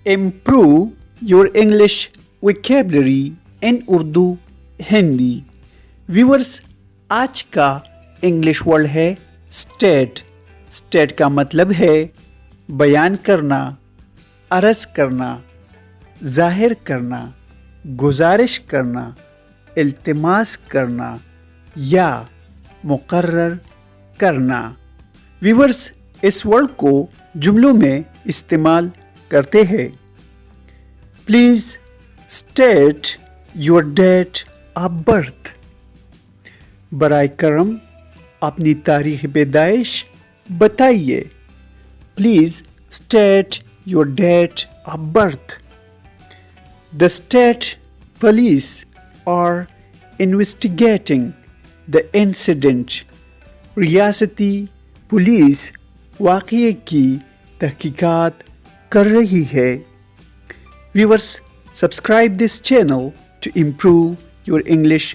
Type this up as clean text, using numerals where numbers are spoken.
Improve your English vocabulary in Urdu Hindi. Viewers, आज का English word है स्टेट. स्टेट का मतलब है बयान करना, अर्ज करना, जाहिर करना, गुजारिश करना, इल्तिमास करना या मुकर्रर करना. व्यूअर्स, इस वर्ड को जुमलों में इस्तेमाल करते हैं. Please state your date of birth. बराए करम अपनी तारीख पैदाइश बताइए. Please state your date of birth. The state police are investigating the incident. रियासती पुलिस वाक़ये की तहकीकात कर रही है. Viewers, subscribe this channel to improve your English